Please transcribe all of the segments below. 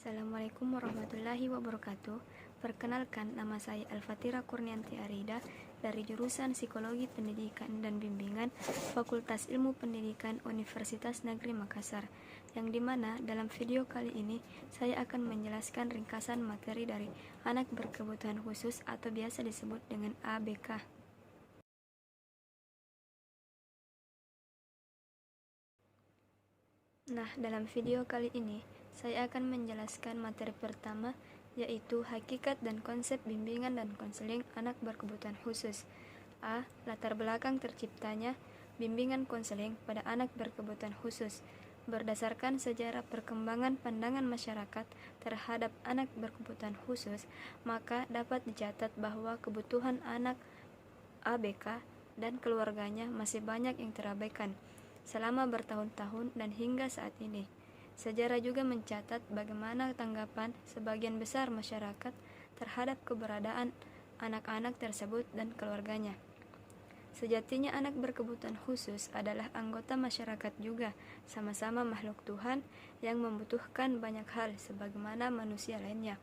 Assalamualaikum warahmatullahi wabarakatuh. Perkenalkan, nama saya Alfatira Kurnianti Arida dari jurusan Psikologi Pendidikan dan Bimbingan Fakultas Ilmu Pendidikan Universitas Negeri Makassar, yang dimana dalam video kali ini saya akan menjelaskan ringkasan materi dari anak berkebutuhan khusus atau biasa disebut dengan ABK. Nah, dalam video kali ini saya akan menjelaskan materi pertama, yaitu hakikat dan konsep bimbingan dan konseling anak berkebutuhan khusus. A. Latar belakang terciptanya bimbingan konseling pada anak berkebutuhan khusus. Berdasarkan sejarah perkembangan pandangan masyarakat terhadap anak berkebutuhan khusus, maka dapat dicatat bahwa kebutuhan anak ABK dan keluarganya masih banyak yang terabaikan selama bertahun-tahun dan hingga saat ini. Sejarah juga mencatat bagaimana tanggapan sebagian besar masyarakat terhadap keberadaan anak-anak tersebut dan keluarganya. Sejatinya anak berkebutuhan khusus adalah anggota masyarakat juga, sama-sama makhluk Tuhan yang membutuhkan banyak hal sebagaimana manusia lainnya,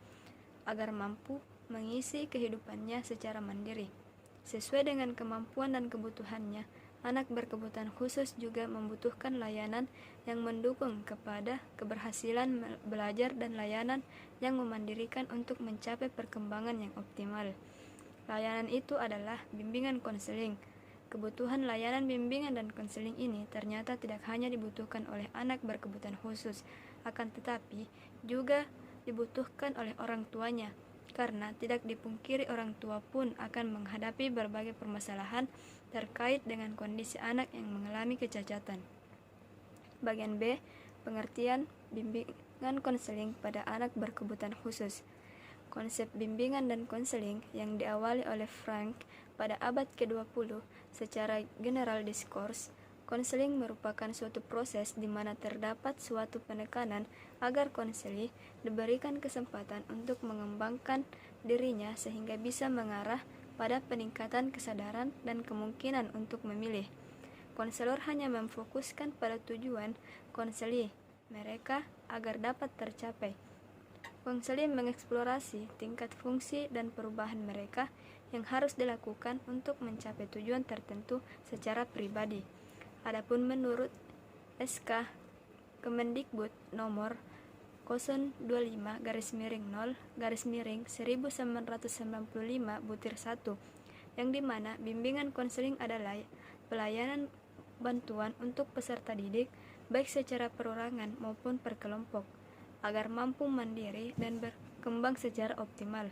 agar mampu mengisi kehidupannya secara mandiri. Sesuai dengan kemampuan dan kebutuhannya, anak berkebutuhan khusus juga membutuhkan layanan yang mendukung kepada keberhasilan belajar dan layanan yang memandirikan untuk mencapai perkembangan yang optimal. Layanan itu adalah bimbingan konseling. Kebutuhan layanan bimbingan dan konseling ini ternyata tidak hanya dibutuhkan oleh anak berkebutuhan khusus, akan tetapi juga dibutuhkan oleh orang tuanya, karena tidak dipungkiri orang tua pun akan menghadapi berbagai permasalahan terkait dengan kondisi anak yang mengalami kecacatan. Bagian B, pengertian bimbingan konseling pada anak berkebutuhan khusus. Konsep bimbingan dan konseling yang diawali oleh Frank pada abad ke-20 secara general diskurs. Konseling merupakan suatu proses di mana terdapat suatu penekanan agar konseli diberikan kesempatan untuk mengembangkan dirinya sehingga bisa mengarah pada peningkatan kesadaran dan kemungkinan untuk memilih. Konselor hanya memfokuskan pada tujuan konseli mereka agar dapat tercapai. Konseli mengeksplorasi tingkat fungsi dan perubahan mereka yang harus dilakukan untuk mencapai tujuan tertentu secara pribadi. Adapun menurut SK Kemendikbud nomor 025-0-1995/1, yang dimana bimbingan konseling adalah pelayanan bantuan untuk peserta didik baik secara perorangan maupun per kelompok agar mampu mandiri dan berkembang secara optimal.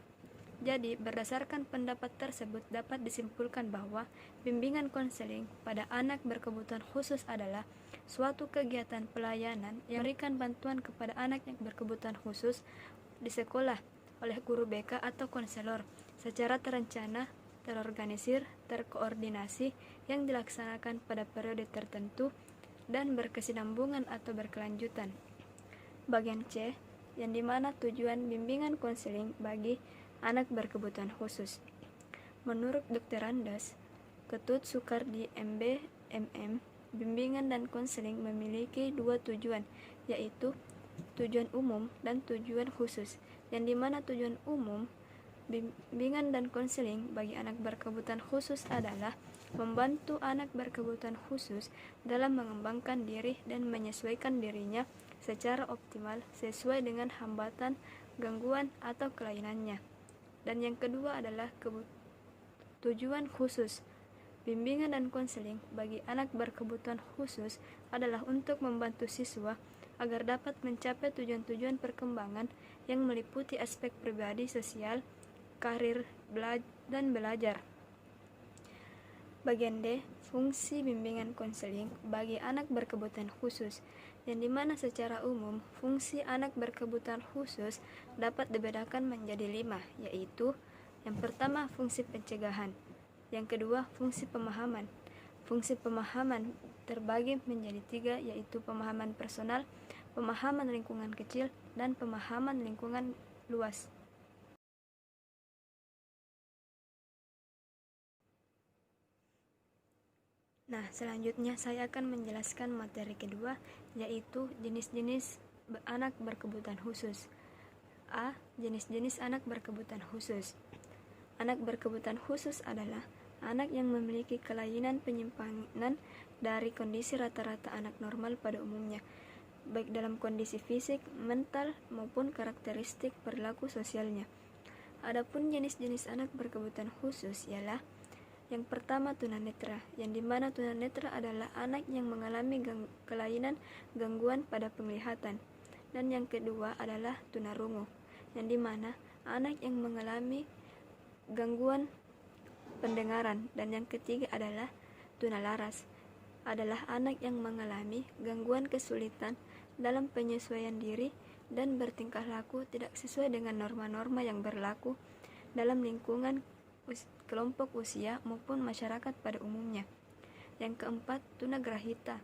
Jadi, berdasarkan pendapat tersebut dapat disimpulkan bahwa bimbingan konseling pada anak berkebutuhan khusus adalah suatu kegiatan pelayanan yang memberikan bantuan kepada anak yang berkebutuhan khusus di sekolah oleh guru BK atau konselor secara terencana, terorganisir, terkoordinasi yang dilaksanakan pada periode tertentu dan berkesinambungan atau berkelanjutan. Bagian C, yang dimana tujuan bimbingan konseling bagi anak berkebutuhan khusus. Menurut Dr. Andes Ketut Sukardi MB MM, bimbingan dan konseling memiliki dua tujuan, yaitu tujuan umum dan tujuan khusus, yang dimana tujuan umum bimbingan dan konseling bagi anak berkebutuhan khusus adalah membantu anak berkebutuhan khusus dalam mengembangkan diri dan menyesuaikan dirinya secara optimal sesuai dengan hambatan, gangguan, atau kelainannya. Dan yang kedua adalah tujuan khusus. Bimbingan dan konseling bagi anak berkebutuhan khusus adalah untuk membantu siswa agar dapat mencapai tujuan-tujuan perkembangan yang meliputi aspek pribadi, sosial, karir, dan belajar. Bagian D, fungsi bimbingan konseling bagi anak berkebutuhan khusus, yang dimana secara umum fungsi anak berkebutuhan khusus dapat dibedakan menjadi 5, yaitu yang pertama fungsi pencegahan, yang kedua fungsi pemahaman. Fungsi pemahaman terbagi menjadi 3, yaitu pemahaman personal, pemahaman lingkungan kecil, dan pemahaman lingkungan luas. Nah, selanjutnya saya akan menjelaskan materi kedua, yaitu jenis-jenis anak berkebutuhan khusus. A. Jenis-jenis anak berkebutuhan khusus. Anak berkebutuhan khusus adalah anak yang memiliki kelainan penyimpangan dari kondisi rata-rata anak normal pada umumnya, baik dalam kondisi fisik, mental, maupun karakteristik perilaku sosialnya. Adapun jenis-jenis anak berkebutuhan khusus ialah yang pertama tunanetra, yang dimana tunanetra adalah anak yang mengalami kelainan gangguan pada penglihatan. Dan yang kedua adalah tunarungu, yang dimana anak yang mengalami gangguan pendengaran. Dan yang ketiga adalah tunalaras, adalah anak yang mengalami gangguan kesulitan dalam penyesuaian diri dan bertingkah laku tidak sesuai dengan norma-norma yang berlaku dalam lingkungan kelompok usia maupun masyarakat pada umumnya. Yang keempat, tunagrahita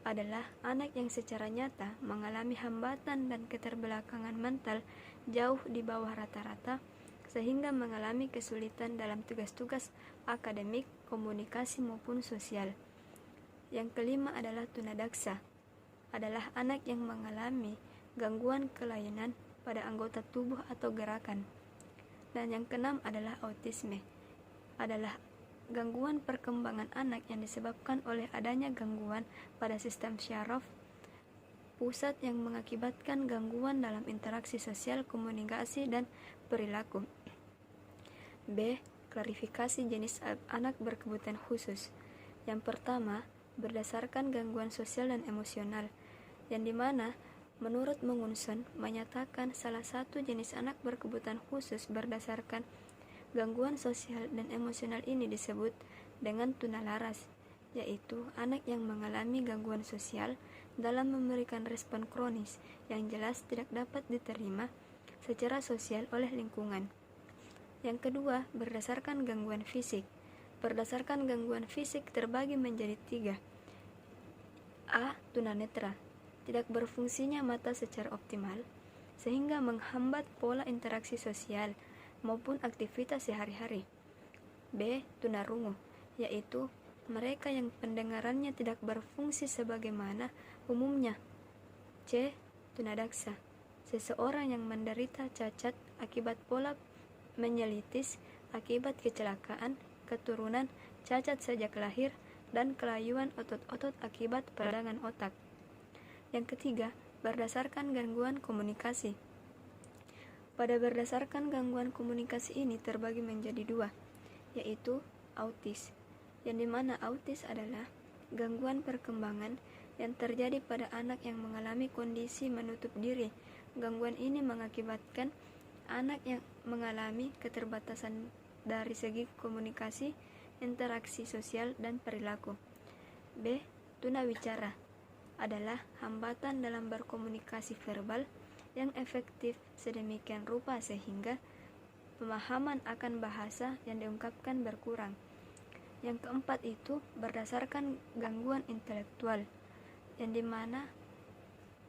adalah anak yang secara nyata mengalami hambatan dan keterbelakangan mental jauh di bawah rata-rata sehingga mengalami kesulitan dalam tugas-tugas akademik, komunikasi maupun sosial. Yang kelima adalah tunadaksa, adalah anak yang mengalami gangguan kelainan pada anggota tubuh atau gerakan. Dan yang keenam adalah autisme, adalah gangguan perkembangan anak yang disebabkan oleh adanya gangguan pada sistem syaraf pusat yang mengakibatkan gangguan dalam interaksi sosial, komunikasi, dan perilaku. B. Klarifikasi jenis anak berkebutuhan khusus. Yang pertama, berdasarkan gangguan sosial dan emosional, yang dimana menurut Mengunson menyatakan salah satu jenis anak berkebutuhan khusus berdasarkan gangguan sosial dan emosional ini disebut dengan tunalaras, yaitu anak yang mengalami gangguan sosial dalam memberikan respon kronis yang jelas tidak dapat diterima secara sosial oleh lingkungan. Yang kedua, berdasarkan gangguan fisik. Berdasarkan gangguan fisik terbagi menjadi 3. A. Tunanetra, tidak berfungsinya mata secara optimal sehingga menghambat pola interaksi sosial maupun aktivitas sehari-hari. B. Tunarungu, yaitu mereka yang pendengarannya tidak berfungsi sebagaimana umumnya. C. Tunadaksa, seseorang yang menderita cacat akibat pola menyelitis akibat kecelakaan, keturunan, cacat sejak lahir, dan kelayuan otot-otot akibat peradangan otak. Yang ketiga, berdasarkan gangguan komunikasi. Pada berdasarkan gangguan komunikasi ini terbagi menjadi 2, yaitu autis, yang dimana autis adalah gangguan perkembangan yang terjadi pada anak yang mengalami kondisi menutup diri. Gangguan ini mengakibatkan anak yang mengalami keterbatasan dari segi komunikasi, interaksi sosial, dan perilaku. B. Tunawicara, adalah hambatan dalam berkomunikasi verbal yang efektif sedemikian rupa sehingga pemahaman akan bahasa yang diungkapkan berkurang. Yang keempat itu berdasarkan gangguan intelektual, yang dimana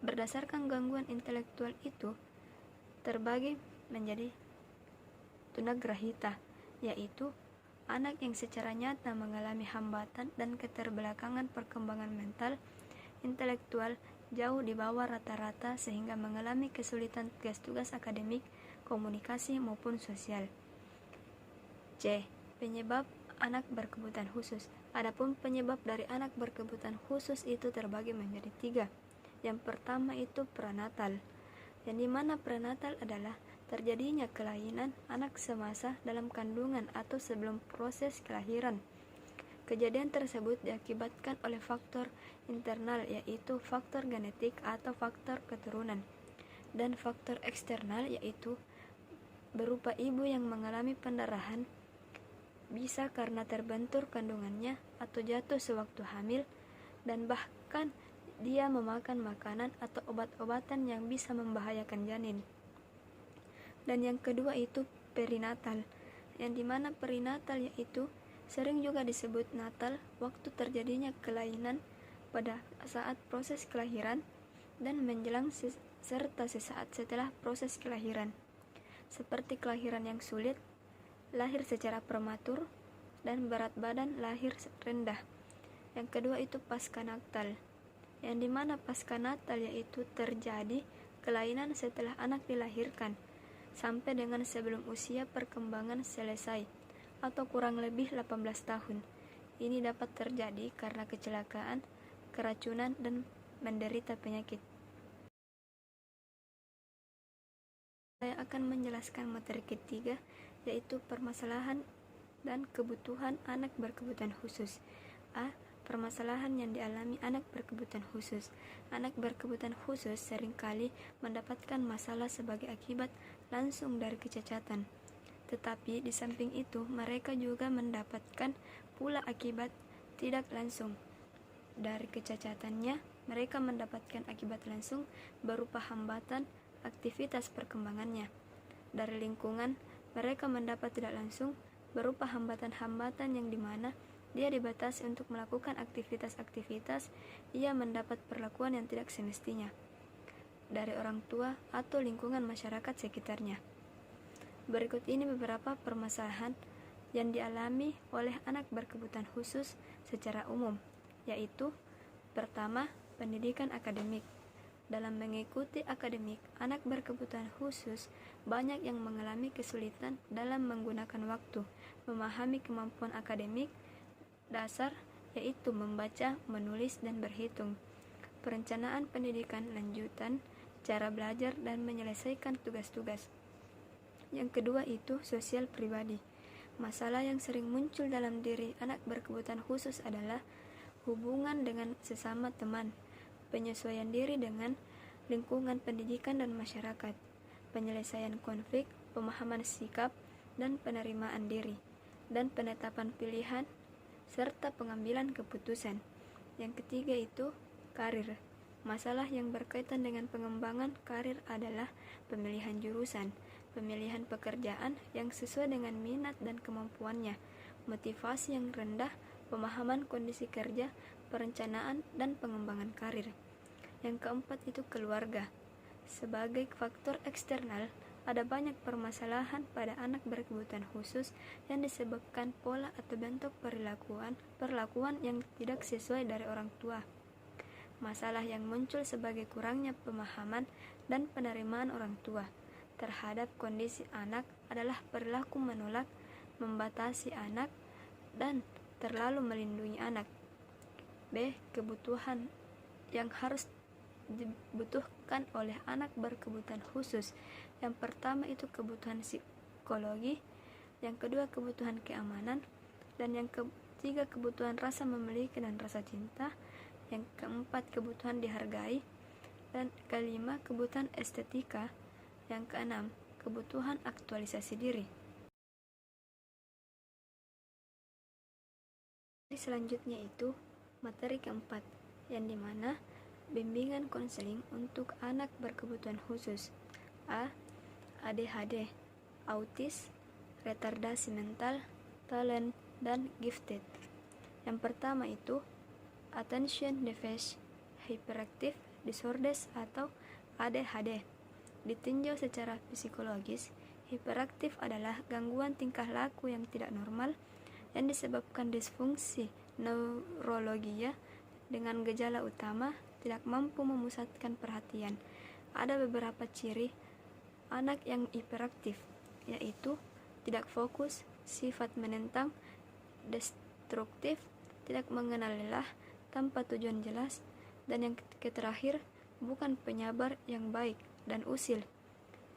berdasarkan gangguan intelektual itu terbagi menjadi tunagrahita, yaitu anak yang secara nyata mengalami hambatan dan keterbelakangan perkembangan mental, intelektual jauh di bawah rata-rata sehingga mengalami kesulitan tugas-tugas akademik, komunikasi maupun sosial. C. Penyebab anak berkebutuhan khusus. Adapun penyebab dari anak berkebutuhan khusus itu terbagi menjadi 3. Yang pertama itu prenatal, yang dimana prenatal adalah terjadinya kelainan anak semasa dalam kandungan atau sebelum proses kelahiran. Kejadian tersebut diakibatkan oleh faktor internal, yaitu faktor genetik atau faktor keturunan, dan faktor eksternal, yaitu berupa ibu yang mengalami pendarahan, bisa karena terbentur kandungannya atau jatuh sewaktu hamil, dan bahkan dia memakan makanan atau obat-obatan yang bisa membahayakan janin. Dan yang kedua itu perinatal, yang dimana perinatal yaitu sering juga disebut natal, waktu terjadinya kelainan pada saat proses kelahiran dan menjelang serta sesaat setelah proses kelahiran, seperti kelahiran yang sulit, lahir secara prematur, dan berat badan lahir rendah. Yang kedua itu pasca-natal, yang dimana pasca-natal yaitu terjadi kelainan setelah anak dilahirkan, sampai dengan sebelum usia perkembangan selesai, atau kurang lebih 18 tahun. Ini dapat terjadi karena kecelakaan, keracunan, dan menderita penyakit. Saya akan menjelaskan materi ketiga, yaitu permasalahan dan kebutuhan anak berkebutuhan khusus. A. Permasalahan yang dialami anak berkebutuhan khusus. Anak berkebutuhan khusus seringkali mendapatkan masalah sebagai akibat langsung dari kecacatan. Tetapi di samping itu, mereka juga mendapatkan pula akibat tidak langsung. Dari kecacatannya, mereka mendapatkan akibat langsung berupa hambatan aktivitas perkembangannya. Dari lingkungan, mereka mendapat tidak langsung berupa hambatan-hambatan yang dimana dia dibatasi untuk melakukan aktivitas-aktivitas, ia mendapat perlakuan yang tidak semestinya dari orang tua atau lingkungan masyarakat sekitarnya. Berikut ini beberapa permasalahan yang dialami oleh anak berkebutuhan khusus secara umum, yaitu pertama, pendidikan akademik. Dalam mengikuti akademik, anak berkebutuhan khusus banyak yang mengalami kesulitan dalam menggunakan waktu, memahami kemampuan akademik dasar, yaitu membaca, menulis, dan berhitung, perencanaan pendidikan lanjutan, cara belajar, dan menyelesaikan tugas-tugas. Yang kedua itu sosial pribadi. Masalah yang sering muncul dalam diri anak berkebutuhan khusus adalah hubungan dengan sesama teman, penyesuaian diri dengan lingkungan pendidikan dan masyarakat, penyelesaian konflik, pemahaman sikap dan penerimaan diri, dan penetapan pilihan serta pengambilan keputusan. Yang ketiga itu karir. Masalah yang berkaitan dengan pengembangan karir adalah pemilihan jurusan, pemilihan pekerjaan yang sesuai dengan minat dan kemampuannya, motivasi yang rendah, pemahaman kondisi kerja, perencanaan, dan pengembangan karir. Yang keempat itu keluarga. Sebagai faktor eksternal, ada banyak permasalahan pada anak berkebutuhan khusus yang disebabkan pola atau bentuk perlakuan yang tidak sesuai dari orang tua. Masalah yang muncul sebagai kurangnya pemahaman dan penerimaan orang tua terhadap kondisi anak adalah perilaku menolak, membatasi anak, dan terlalu melindungi anak. B. Kebutuhan yang harus dibutuhkan oleh anak berkebutuhan khusus. Yang pertama itu kebutuhan psikologi, yang kedua kebutuhan keamanan, dan yang ketiga kebutuhan rasa memiliki dan rasa cinta, yang keempat kebutuhan dihargai, dan kelima kebutuhan estetika, yang keenam kebutuhan aktualisasi diri. Selanjutnya itu materi keempat, yang dimana bimbingan konseling untuk anak berkebutuhan khusus. A. ADHD, autis, retardasi mental, talent, dan gifted. Yang pertama itu attention deficit hyperactive disorders atau ADHD. Ditinjau secara psikologis, hiperaktif adalah gangguan tingkah laku yang tidak normal yang disebabkan disfungsi neurologia dengan gejala utama tidak mampu memusatkan perhatian. Ada beberapa ciri anak yang hiperaktif, yaitu tidak fokus, sifat menentang, destruktif, tidak mengenal lelah, tanpa tujuan jelas, dan yang terakhir bukan penyabar yang baik dan usil.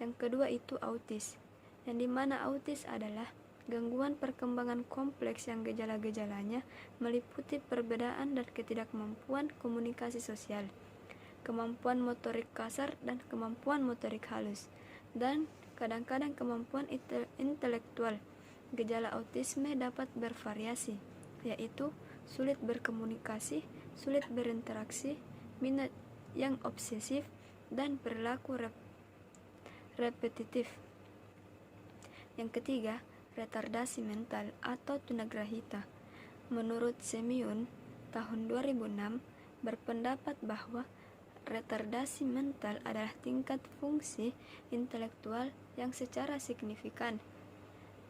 Yang kedua itu autis, yang dimana autis adalah gangguan perkembangan kompleks yang gejala-gejalanya meliputi perbedaan dan ketidakmampuan komunikasi sosial, kemampuan motorik kasar dan kemampuan motorik halus, dan kadang-kadang kemampuan intelektual. Gejala autisme dapat bervariasi, yaitu sulit berkomunikasi, sulit berinteraksi, minat yang obsesif, dan perilaku repetitif. Yang ketiga, retardasi mental atau tunagrahita. Menurut Semyon tahun 2006 berpendapat bahwa retardasi mental adalah tingkat fungsi intelektual yang secara signifikan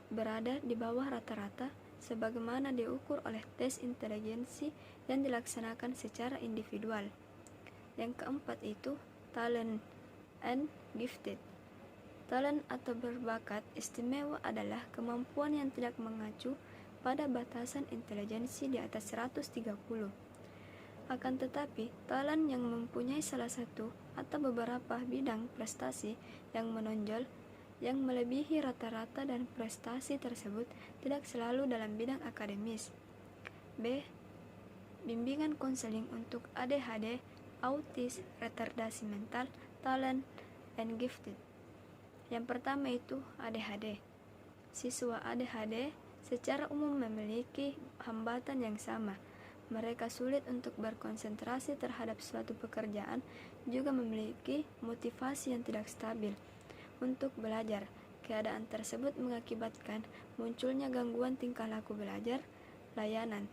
berada di bawah rata-rata sebagaimana diukur oleh tes intelijensi yang dilaksanakan secara individual. Yang keempat itu talent and gifted. Talent atau berbakat istimewa adalah kemampuan yang tidak mengacu pada batasan intelijensi di atas 130. Akan tetapi, talent yang mempunyai salah satu atau beberapa bidang prestasi yang menonjol yang melebihi rata-rata dan prestasi tersebut tidak selalu dalam bidang akademis. B. Bimbingan konseling untuk ADHD, autis, retardasi mental, talent, and gifted. Yang pertama itu ADHD. Siswa ADHD secara umum memiliki hambatan yang sama. Mereka sulit untuk berkonsentrasi terhadap suatu pekerjaan, juga memiliki motivasi yang tidak stabil untuk belajar. Keadaan tersebut mengakibatkan munculnya gangguan tingkah laku belajar. Layanan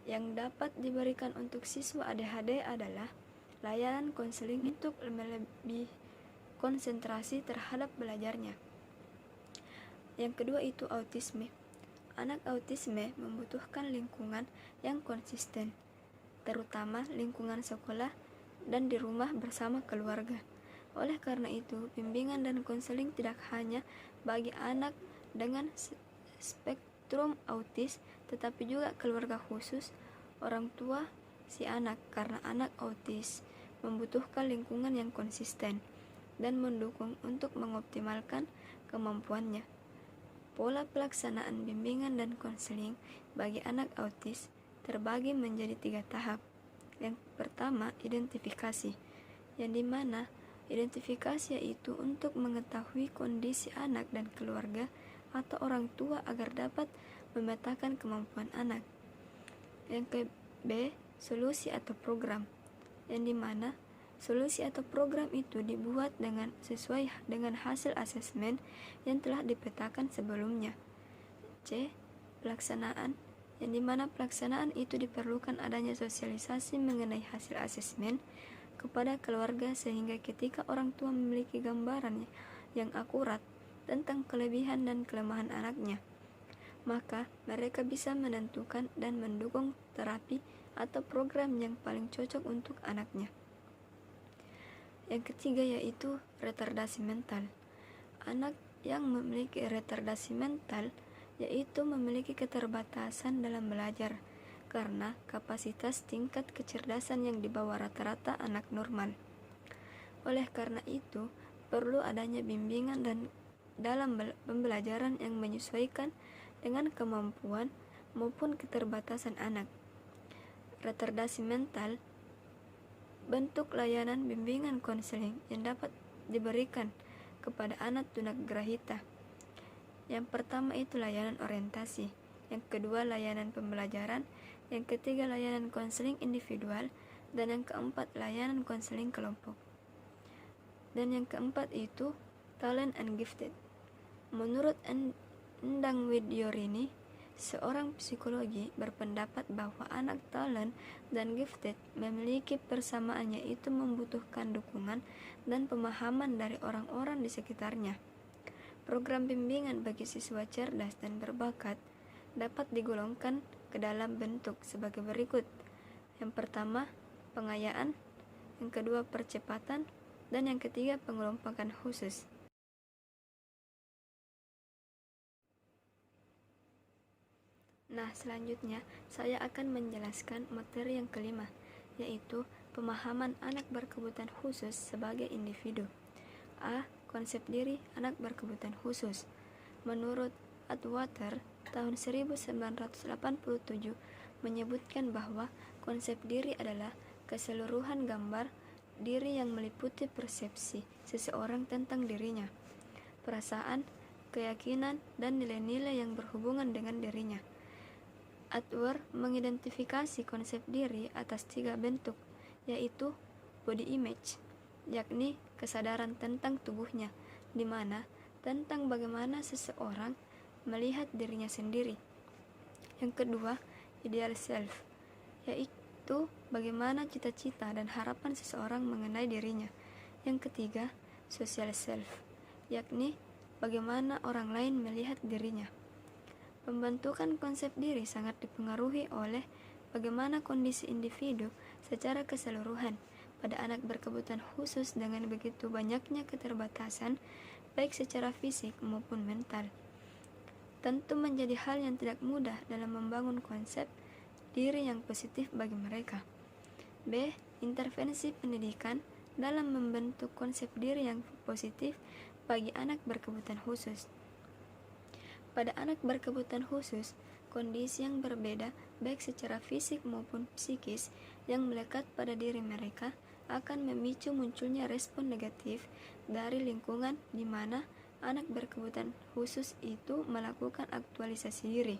yang dapat diberikan untuk siswa ADHD adalah layanan konseling untuk lebih konsentrasi terhadap belajarnya. Yang kedua itu autisme. Anak autisme membutuhkan lingkungan yang konsisten, terutama lingkungan sekolah dan di rumah bersama keluarga. Oleh karena itu, bimbingan dan konseling tidak hanya bagi anak dengan spektrum autis, tetapi juga keluarga khusus, orang tua si anak, karena anak autis membutuhkan lingkungan yang konsisten dan mendukung untuk mengoptimalkan kemampuannya. Pola pelaksanaan bimbingan dan konseling bagi anak autis terbagi menjadi 3 tahap. Yang pertama, identifikasi, yang dimana identifikasi yaitu untuk mengetahui kondisi anak dan keluarga atau orang tua agar dapat memetakan kemampuan anak. Yang B, solusi atau program, yang dimana solusi atau program itu dibuat sesuai dengan hasil asesmen yang telah dipetakan sebelumnya. C, pelaksanaan, yang dimana pelaksanaan itu diperlukan adanya sosialisasi mengenai hasil asesmen kepada keluarga sehingga ketika orang tua memiliki gambaran yang akurat tentang kelebihan dan kelemahan anaknya, maka mereka bisa menentukan dan mendukung terapi atau program yang paling cocok untuk anaknya. Yang ketiga yaitu retardasi mental. Anak yang memiliki retardasi mental yaitu memiliki keterbatasan dalam belajar karena kapasitas tingkat kecerdasan yang di bawah rata-rata anak normal. Oleh karena itu, perlu adanya bimbingan dan dalam pembelajaran yang menyesuaikan dengan kemampuan maupun keterbatasan anak. Retardasi mental, bentuk layanan bimbingan konseling yang dapat diberikan kepada anak tunagrahita. Yang pertama itu layanan orientasi, yang kedua layanan pembelajaran, yang ketiga layanan konseling individual, dan yang keempat layanan konseling kelompok. Dan yang keempat itu talent and gifted. Menurut Endang Widyorini, seorang psikologi, berpendapat bahwa anak talent dan gifted memiliki persamaan, yaitu membutuhkan dukungan dan pemahaman dari orang-orang di sekitarnya. Program bimbingan bagi siswa cerdas dan berbakat dapat digolongkan ke dalam bentuk sebagai berikut. Yang pertama, pengayaan, yang kedua percepatan, dan yang ketiga pengelompokan khusus. Nah, selanjutnya saya akan menjelaskan materi yang kelima, yaitu pemahaman anak berkebutuhan khusus sebagai individu. A. Konsep diri anak berkebutuhan khusus. Menurut Atwater, tahun 1987 menyebutkan bahwa konsep diri adalah keseluruhan gambar diri yang meliputi persepsi seseorang tentang dirinya, perasaan, keyakinan, dan nilai-nilai yang berhubungan dengan dirinya. Atwater mengidentifikasi konsep diri atas 3 bentuk, yaitu body image, yakni kesadaran tentang tubuhnya, di mana tentang bagaimana seseorang melihat dirinya sendiri. Yang kedua, ideal self, yaitu bagaimana cita-cita dan harapan seseorang mengenai dirinya. Yang ketiga, social self, yakni bagaimana orang lain melihat dirinya. Pembentukan konsep diri sangat dipengaruhi oleh bagaimana kondisi individu secara keseluruhan. Pada anak berkebutuhan khusus dengan begitu banyaknya keterbatasan, baik secara fisik maupun mental. Tentu menjadi hal yang tidak mudah dalam membangun konsep diri yang positif bagi mereka. B. Intervensi pendidikan dalam membentuk konsep diri yang positif bagi anak berkebutuhan khusus. Pada anak berkebutuhan khusus, kondisi yang berbeda baik secara fisik maupun psikis yang melekat pada diri mereka akan memicu munculnya respon negatif dari lingkungan di mana anak berkebutuhan khusus itu melakukan aktualisasi diri.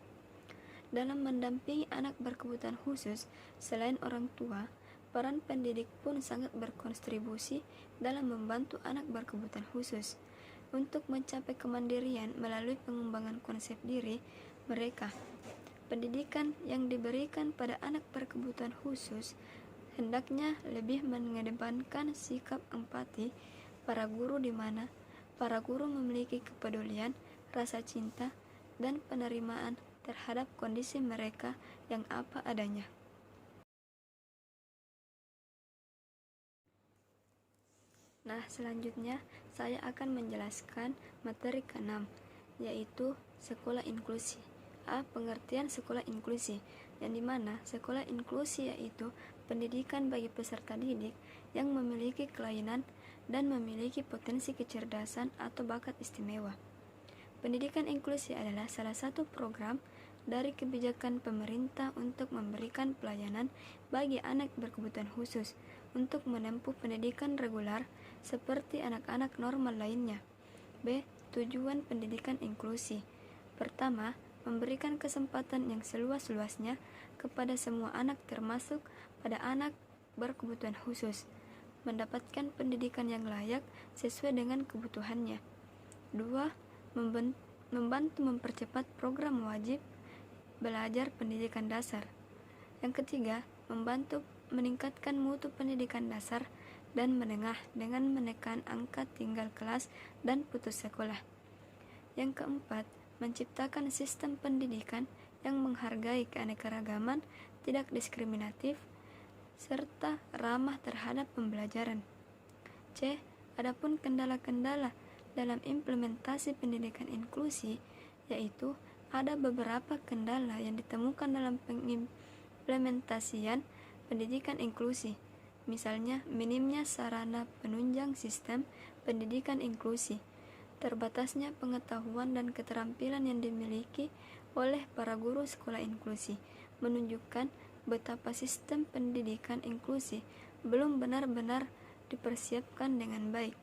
Dalam mendampingi anak berkebutuhan khusus, selain orang tua, peran pendidik pun sangat berkontribusi dalam membantu anak berkebutuhan khusus untuk mencapai kemandirian melalui pengembangan konsep diri mereka. Pendidikan yang diberikan pada anak berkebutuhan khusus hendaknya lebih mengedepankan sikap empati para guru di mana para guru memiliki kepedulian, rasa cinta, dan penerimaan terhadap kondisi mereka yang apa adanya. Nah, selanjutnya saya akan menjelaskan materi ke-6, yaitu sekolah inklusi. A. Pengertian sekolah inklusi, yang dimana sekolah inklusi yaitu pendidikan bagi peserta didik yang memiliki kelainan dan memiliki potensi kecerdasan atau bakat istimewa. Pendidikan inklusi adalah salah satu program dari kebijakan pemerintah untuk memberikan pelayanan bagi anak berkebutuhan khusus untuk menempuh pendidikan reguler seperti anak-anak normal lainnya. B. Tujuan pendidikan inklusi. Pertama, memberikan kesempatan yang seluas-luasnya kepada semua anak termasuk pada anak berkebutuhan khusus, mendapatkan pendidikan yang layak sesuai dengan kebutuhannya. 2. Membantu mempercepat program wajib belajar pendidikan dasar. Yang ketiga, membantu meningkatkan mutu pendidikan dasar dan menengah dengan menekan angka tinggal kelas dan putus sekolah. Yang keempat, menciptakan sistem pendidikan yang menghargai keanekaragaman, tidak diskriminatif, serta ramah terhadap pembelajaran. C. Adapun kendala-kendala dalam implementasi pendidikan inklusi, yaitu ada beberapa kendala yang ditemukan dalam pengimplementasian pendidikan inklusi. Misalnya, minimnya sarana penunjang sistem pendidikan inklusi, terbatasnya pengetahuan dan keterampilan yang dimiliki oleh para guru sekolah inklusi, menunjukkan betapa sistem pendidikan inklusi belum benar-benar dipersiapkan dengan baik.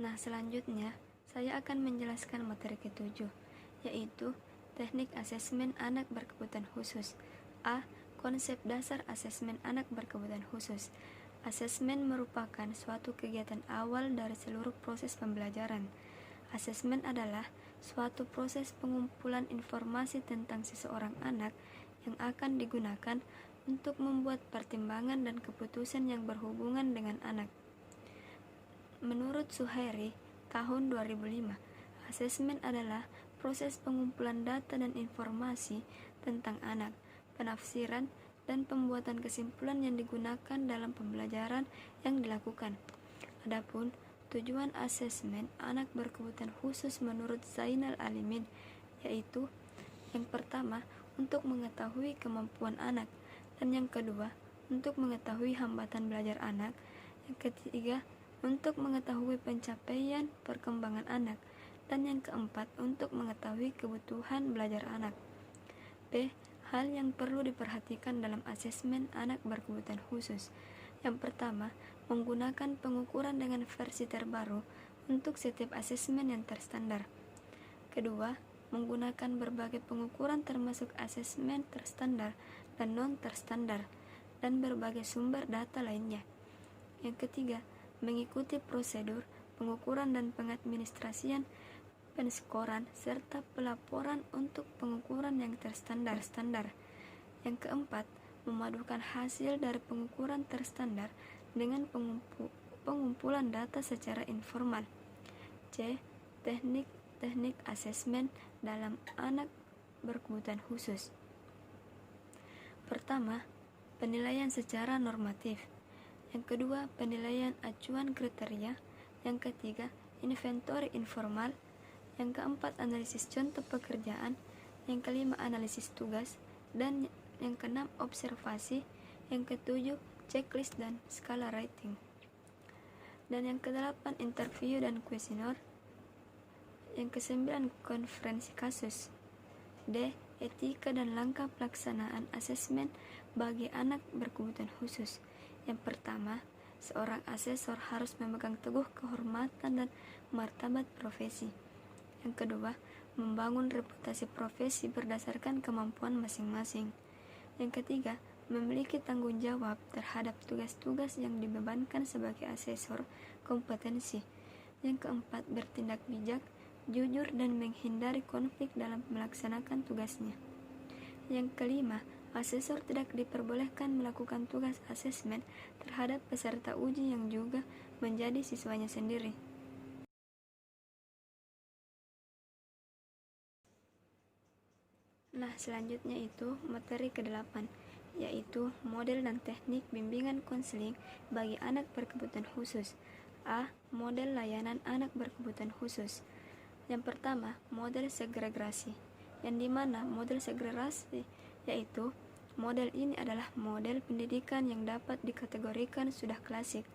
Nah, selanjutnya saya akan menjelaskan materi ke-7, yaitu teknik asesmen anak berkebutuhan khusus. A. Konsep dasar asesmen anak berkebutuhan khusus. Asesmen merupakan suatu kegiatan awal dari seluruh proses pembelajaran. Asesmen adalah suatu proses pengumpulan informasi tentang seseorang anak yang akan digunakan untuk membuat pertimbangan dan keputusan yang berhubungan dengan anak. Menurut Suhairi, tahun 2005, asesmen adalah proses pengumpulan data dan informasi tentang anak, penafsiran, dan pembuatan kesimpulan yang digunakan dalam pembelajaran yang dilakukan. Adapun tujuan asesmen anak berkebutuhan khusus menurut Zainal Alimin, yaitu yang pertama, untuk mengetahui kemampuan anak, dan yang kedua, untuk mengetahui hambatan belajar anak, yang ketiga, untuk mengetahui pencapaian perkembangan anak, dan yang keempat, untuk mengetahui kebutuhan belajar anak. B. Hal yang perlu diperhatikan dalam asesmen anak berkebutuhan khusus. Yang pertama, menggunakan pengukuran dengan versi terbaru untuk setiap asesmen yang terstandar. Kedua, menggunakan berbagai pengukuran termasuk asesmen terstandar dan non-terstandar, dan berbagai sumber data lainnya. Yang ketiga, mengikuti prosedur pengukuran dan pengadministrasian penskoran serta pelaporan untuk pengukuran yang terstandar. Yang keempat, memadukan hasil dari pengukuran terstandar dengan pengumpulan data secara informal. C. Teknik asesmen dalam anak berkebutuhan khusus. Pertama, penilaian secara normatif. Yang kedua, penilaian acuan kriteria. Yang ketiga, inventory informal. Yang keempat, analisis contoh pekerjaan. Yang kelima, analisis tugas. Dan yang keenam, observasi. Yang ketujuh, checklist dan skala rating. Dan yang kedelapan, interview dan kuesioner. Yang kesembilan, konferensi kasus. D. Etika dan langkah pelaksanaan asesmen bagi anak berkebutuhan khusus. Yang pertama, seorang asesor harus memegang teguh kehormatan dan martabat profesi. Yang kedua, membangun reputasi profesi berdasarkan kemampuan masing-masing. Yang ketiga, memiliki tanggung jawab terhadap tugas-tugas yang dibebankan sebagai asesor kompetensi. Yang keempat, bertindak bijak, jujur dan menghindari konflik dalam melaksanakan tugasnya. Yang kelima, asesor tidak diperbolehkan melakukan tugas asesmen terhadap peserta uji yang juga menjadi siswanya sendiri. Nah, selanjutnya itu materi ke-8, yaitu model dan teknik bimbingan konseling bagi anak berkebutuhan khusus. A. Model layanan anak berkebutuhan khusus. Yang pertama, model segregasi, yang dimana model segregasi yaitu model ini adalah model pendidikan yang dapat dikategorikan sudah klasik.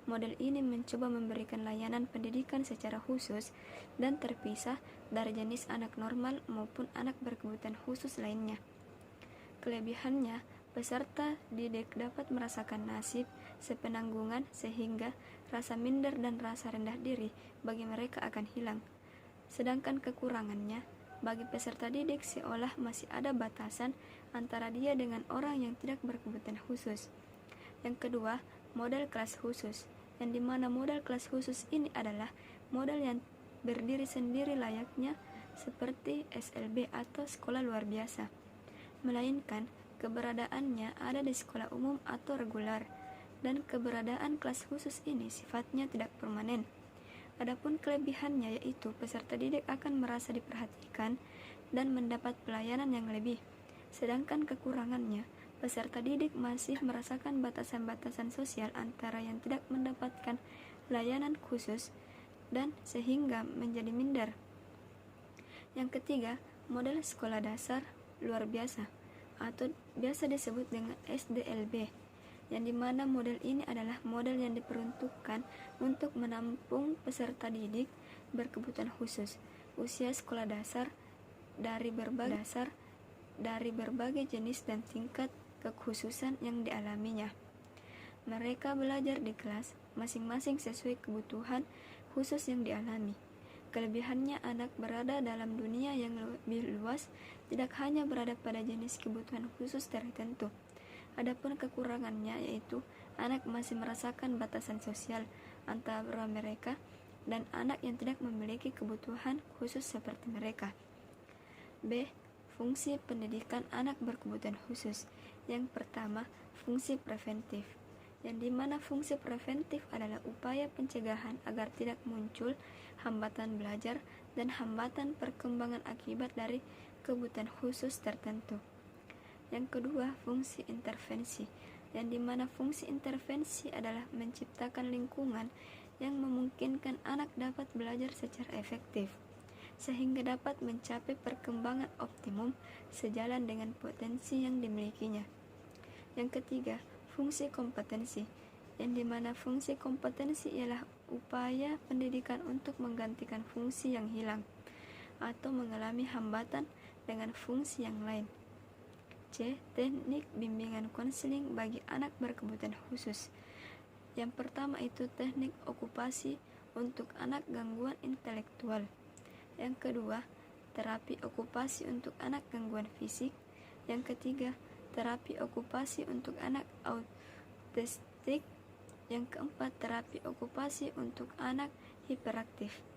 Model ini mencoba memberikan layanan pendidikan secara khusus dan terpisah dari jenis anak normal maupun anak berkebutuhan khusus lainnya. Kelebihannya, peserta didik dapat merasakan nasib sepenanggungan sehingga rasa minder dan rasa rendah diri bagi mereka akan hilang. Sedangkan kekurangannya, bagi peserta didik seolah masih ada batasan antara dia dengan orang yang tidak berkebutuhan khusus. Yang kedua, model kelas khusus, yang dimana model kelas khusus ini adalah model yang berdiri sendiri layaknya seperti SLB atau sekolah luar biasa, melainkan keberadaannya ada di sekolah umum atau reguler, dan keberadaan kelas khusus ini sifatnya tidak permanen. Adapun kelebihannya yaitu peserta didik akan merasa diperhatikan dan mendapat pelayanan yang lebih. Sedangkan kekurangannya, peserta didik masih merasakan batasan-batasan sosial antara yang tidak mendapatkan layanan khusus dan sehingga menjadi minder. Yang ketiga, model sekolah dasar luar biasa atau biasa disebut dengan SDLB, yang dimana model ini adalah model yang diperuntukkan untuk menampung peserta didik berkebutuhan khusus usia sekolah dasar dari berbagai jenis dan tingkat kekhususan yang dialaminya. Mereka belajar di kelas masing-masing sesuai kebutuhan khusus yang dialami. Kelebihannya, anak berada dalam dunia yang lebih luas, tidak hanya berada pada jenis kebutuhan khusus tertentu. Adapun kekurangannya yaitu anak masih merasakan batasan sosial antara mereka dan anak yang tidak memiliki kebutuhan khusus seperti mereka. B. Fungsi pendidikan anak berkebutuhan khusus. Yang pertama, fungsi preventif, yang dimana fungsi preventif adalah upaya pencegahan agar tidak muncul hambatan belajar dan hambatan perkembangan akibat dari kebutuhan khusus tertentu. Yang kedua, fungsi intervensi, yang dimana fungsi intervensi adalah menciptakan lingkungan yang memungkinkan anak dapat belajar secara efektif, sehingga dapat mencapai perkembangan optimum sejalan dengan potensi yang dimilikinya. Yang ketiga, fungsi kompetensi, yang dimana fungsi kompetensi ialah upaya pendidikan untuk menggantikan fungsi yang hilang atau mengalami hambatan dengan fungsi yang lain. C. Teknik bimbingan konseling bagi anak berkebutuhan khusus. Yang pertama itu teknik okupasi untuk anak gangguan intelektual. Yang kedua, terapi okupasi untuk anak gangguan fisik. Yang ketiga, terapi okupasi untuk anak autistik. Yang keempat, terapi okupasi untuk anak hiperaktif.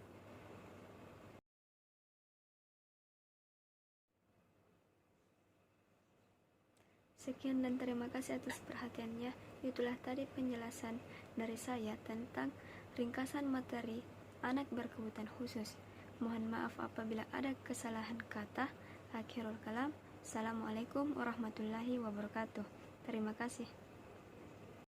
Sekian dan terima kasih atas perhatiannya. Itulah tadi penjelasan dari saya tentang ringkasan materi anak berkebutuhan khusus. Mohon maaf apabila ada kesalahan kata. Akhirul kalam. Assalamualaikum warahmatullahi wabarakatuh. Terima kasih.